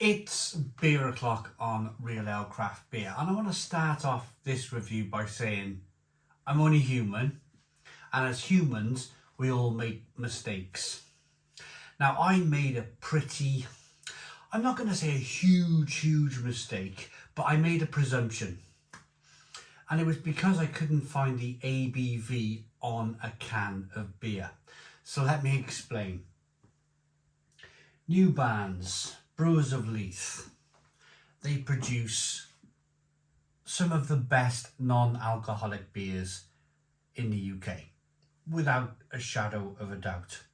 It's beer o'clock on Real Ale Craft Beer, and I want to start off this review by saying I'm only human, and as humans we all make mistakes. Now I made a pretty, I'm not going to say a huge mistake, but I made a presumption, and it was because I couldn't find the ABV on a can of beer. So let me explain. NewBarns Brewers of Leith, they produce some of the best non-alcoholic beers in the UK, without a shadow of a doubt.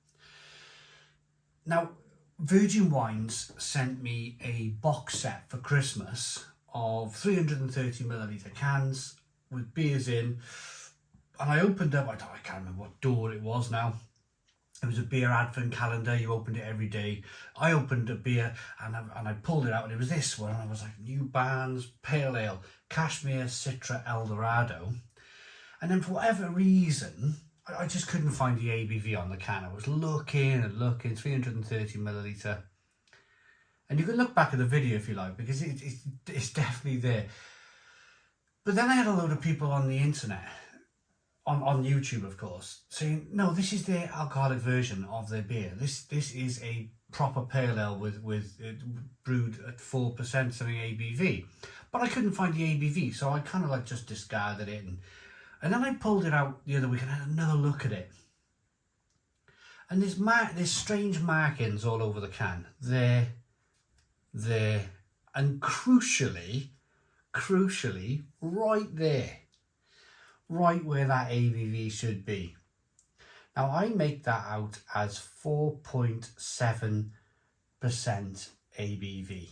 Now, Virgin Wines sent me a box set for Christmas of 330ml cans with beers in, and I opened up, I can't remember what door it was now. It was a beer advent calendar. You opened it every day. I opened a beer and I pulled it out, and it was this one. And I was like, NewBarns Pale Ale, Cashmere Citra Eldorado. And then for whatever reason, I just couldn't find the ABV on the can. I was looking and looking, 330ml. And you can look back at the video if you like, because it's definitely there. But then I had a load of people on the internet, on YouTube of course, saying, no, this is the alcoholic version of their beer. This is a proper pale ale with brewed at 4% something ABV. But I couldn't find the ABV, so I kind of like just discarded it. And then I pulled it out the other week and I had another look at it. And there's strange markings all over the can. There, and crucially, right there. Right where that ABV should be. Now I make that out as 4.7% ABV.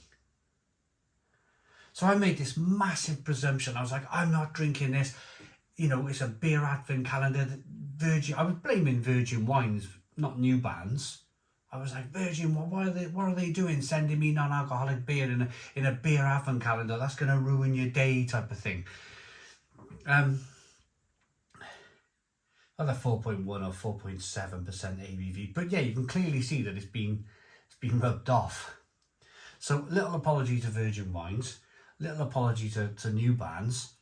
So I made this massive presumption. I was like, I'm not drinking this. You know, it's a beer advent calendar. I was blaming Virgin Wines, not NewBarns. I was like, Virgin, what are they doing? Sending me non-alcoholic beer in a beer advent calendar? That's going to ruin your day, type of thing. Either 4.1 or 4.7% ABV, but yeah, you can clearly see that it's been rubbed off. So little apology to Virgin Wines, little apology to NewBarns.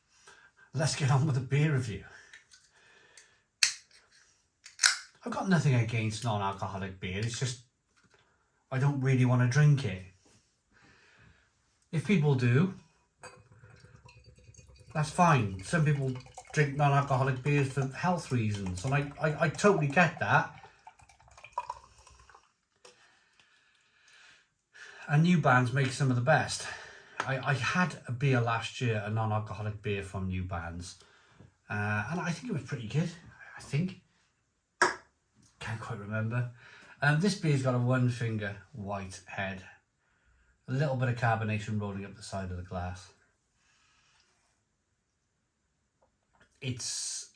Let's get on with the beer review. I've got nothing against non-alcoholic beer, it's just I don't really want to drink it. If people do, that's fine. Some people drink non-alcoholic beers for health reasons, and I totally get that. And NewBarns make some of the best. I had a beer last year, a non-alcoholic beer from NewBarns, and I think it was pretty good. I think, can't quite remember. This beer's got a one finger white head, a little bit of carbonation rolling up the side of the glass. It's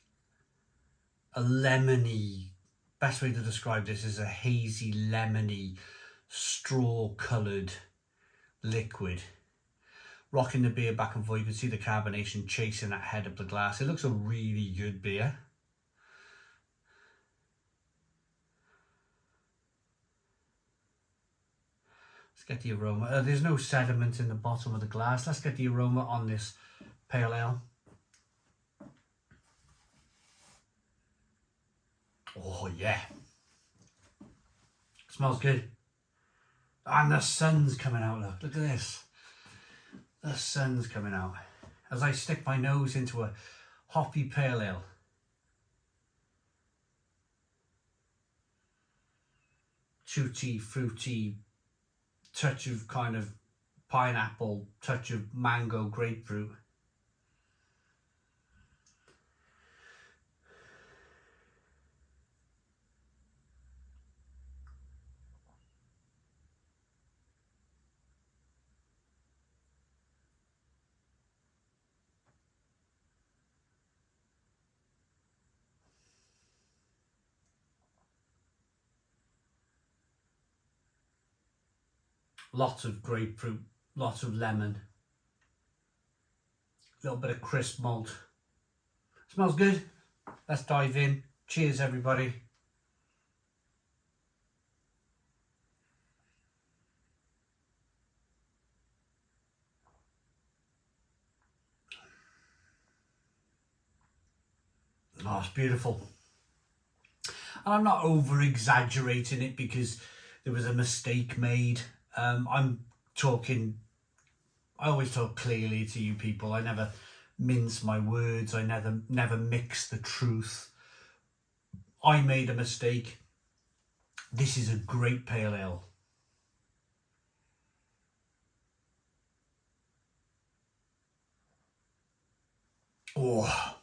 a lemony, best way to describe this is a hazy, lemony, straw-coloured liquid. Rocking the beer back and forth, you can see the carbonation chasing that head up the glass. It looks a really good beer. Let's get the aroma. There's no sediment in the bottom of the glass. Let's get the aroma on this pale ale. Oh yeah, smells good. And the sun's coming out, look at this. The sun's coming out as I stick my nose into a hoppy pale ale. Tutti, fruity, touch of kind of pineapple, touch of mango, grapefruit. Lots of grapefruit, lots of lemon, a little bit of crisp malt. Smells good. Let's dive in. Cheers, everybody. Oh, it's beautiful. And I'm not over exaggerating it because there was a mistake made. I'm talking, I always talk clearly to you people. I never mince my words. I never mix the truth. I made a mistake. This is a great pale ale. Oh,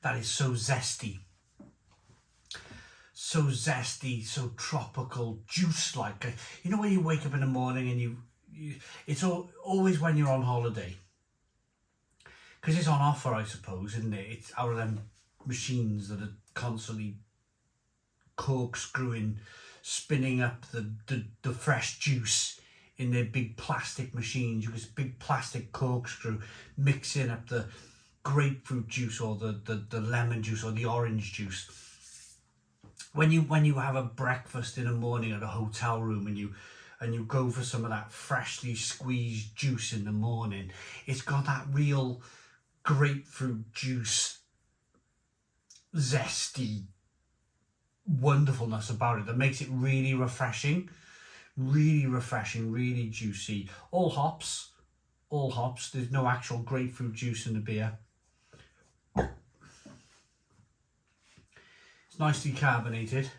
that is so zesty. So zesty, so tropical, juice-like. You know when you wake up in the morning and it's always when you're on holiday. Because it's on offer, I suppose, isn't it? It's out of them machines that are constantly corkscrewing, spinning up the fresh juice in their big plastic machines. You get this big plastic corkscrew mixing up the grapefruit juice or the lemon juice or the orange juice. When you have a breakfast in the morning at a hotel room and you go for some of that freshly squeezed juice in the morning, it's got that real grapefruit juice, zesty wonderfulness about it that makes it really refreshing, really juicy. All hops. There's no actual grapefruit juice in the beer. It's nicely carbonated.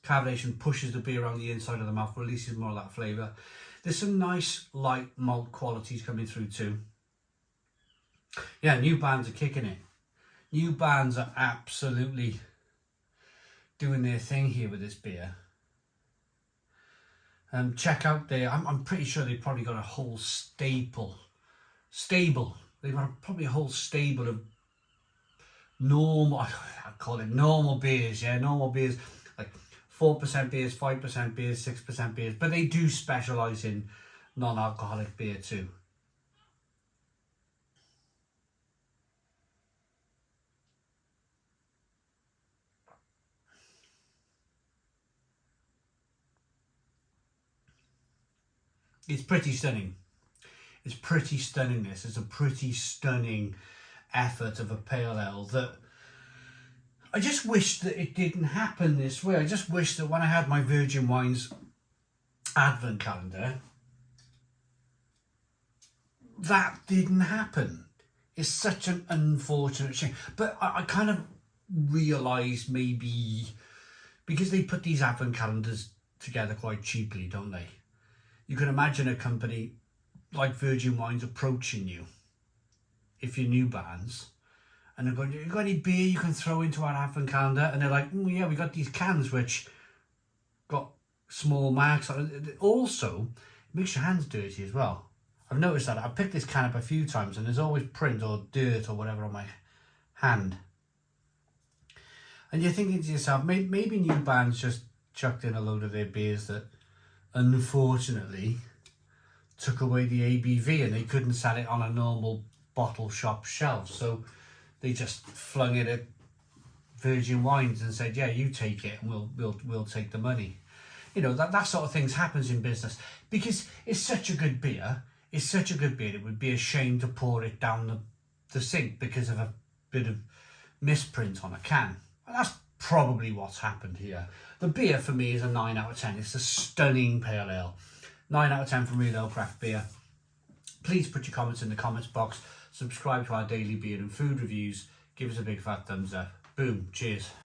Carbonation pushes the beer around the inside of the mouth, releases more of that flavour. There's some nice light malt qualities coming through too. Yeah, NewBarns are kicking it. NewBarns are absolutely doing their thing here with this beer. Check out I'm pretty sure they've probably got a whole stable. They've got probably a whole stable of normal, I call it normal beers, yeah, normal beers, like 4% beers, 5% beers, 6% beers, but they do specialise in non-alcoholic beer too. It's pretty stunning. It's pretty stunning, this. It's a pretty stunning effort of a pale ale that I just wish that it didn't happen this way. I just wish that when I had my Virgin Wines advent calendar, that didn't happen. It's such an unfortunate shame. But I kind of realised maybe, because they put these advent calendars together quite cheaply, don't they? You can imagine a company like Virgin Wines approaching you, if you're NewBarns, and they're going, you got any beer you can throw into our advent calendar? And they're like, yeah, we got these cans which got small marks on it. Also, it makes your hands dirty as well. I've noticed that. I've picked this can up a few times and there's always print or dirt or whatever on my hand. And you're thinking to yourself, maybe NewBarns just chucked in a load of their beers that unfortunately took away the ABV and they couldn't sell it on a normal bottle shop shelf. So they just flung it at Virgin Wines and said, yeah, you take it and we'll take the money. You know, that sort of things happens in business because it's such a good beer. It's such a good beer. It would be a shame to pour it down the sink because of a bit of misprint on a can. And that's probably what's happened here. The beer for me is a 9 out of 10. It's a stunning pale ale. 9 out of 10 for Real Ale Craft Beer. Please put your comments in the comments box. Subscribe to our daily beer and food reviews. Give us a big fat thumbs up. Boom. Cheers.